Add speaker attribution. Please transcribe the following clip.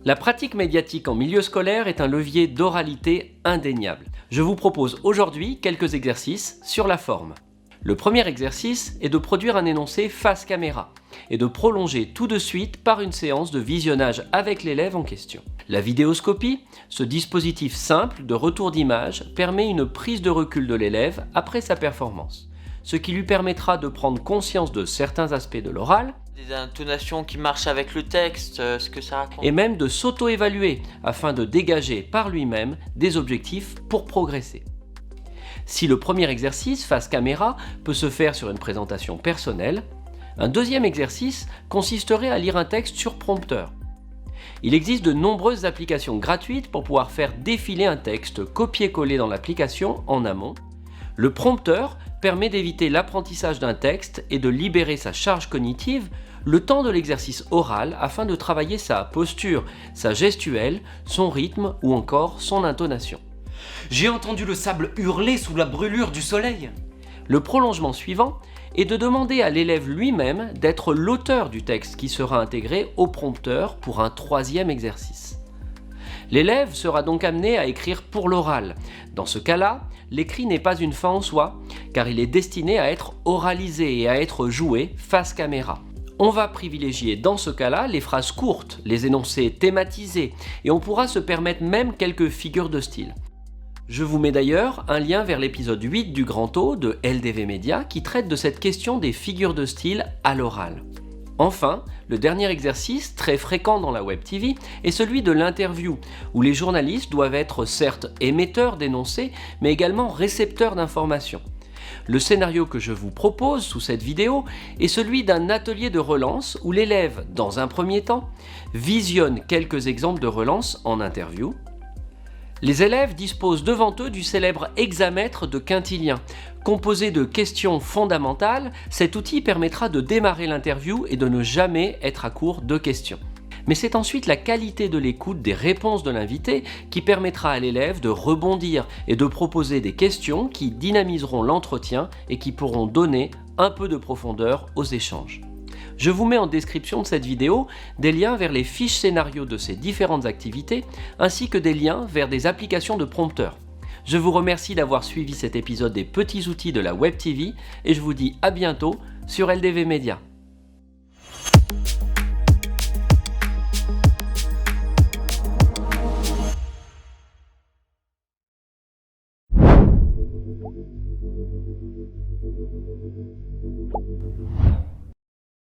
Speaker 1: La pratique médiatique en milieu scolaire est un levier d'oralité indéniable. Je vous propose aujourd'hui quelques exercices sur la forme. Le premier exercice est de produire un énoncé face caméra et de prolonger tout de suite par une séance de visionnage avec l'élève en question. La vidéoscopie, ce dispositif simple de retour d'image, permet une prise de recul de l'élève après sa performance, ce qui lui permettra de prendre conscience de certains aspects de l'oral,
Speaker 2: des intonations qui marchent avec le texte, ce que ça raconte.
Speaker 1: et même de s'auto-évaluer afin de dégager par lui-même des objectifs pour progresser. Si le premier exercice face caméra peut se faire sur une présentation personnelle, un deuxième exercice consisterait à lire un texte sur prompteur. Il existe de nombreuses applications gratuites pour pouvoir faire défiler un texte copié-collé dans l'application en amont. Le prompteur permet d'éviter l'apprentissage d'un texte et de libérer sa charge cognitive le temps de l'exercice oral afin de travailler sa posture, sa gestuelle, son rythme ou encore son intonation.
Speaker 3: J'ai entendu le sable hurler sous la brûlure du soleil.
Speaker 1: Le prolongement suivant est de demander à l'élève lui-même d'être l'auteur du texte qui sera intégré au prompteur pour un troisième exercice. L'élève sera donc amené à écrire pour l'oral. Dans ce cas-là, l'écrit n'est pas une fin en soi, car il est destiné à être oralisé et à être joué face caméra. On va privilégier dans ce cas-là les phrases courtes, les énoncés thématisés, et on pourra se permettre même quelques figures de style. Je vous mets d'ailleurs un lien vers l'épisode 8 du Grand O de LDV Media qui traite de cette question des figures de style à l'oral. Enfin, le dernier exercice, très fréquent dans la Web TV, est celui de l'interview, où les journalistes doivent être certes émetteurs d'énoncés, mais également récepteurs d'informations. Le scénario que je vous propose sous cette vidéo est celui d'un atelier de relance où l'élève, dans un premier temps, visionne quelques exemples de relance en interview. Les élèves disposent devant eux du célèbre hexamètre de Quintilien. Composé de questions fondamentales, cet outil permettra de démarrer l'interview et de ne jamais être à court de questions. Mais c'est ensuite la qualité de l'écoute des réponses de l'invité qui permettra à l'élève de rebondir et de proposer des questions qui dynamiseront l'entretien et qui pourront donner un peu de profondeur aux échanges. Je vous mets en description de cette vidéo des liens vers les fiches scénarios de ces différentes activités, ainsi que des liens vers des applications de prompteurs. Je vous remercie d'avoir suivi cet épisode des petits outils de la Web TV et je vous dis à bientôt sur LDV Media.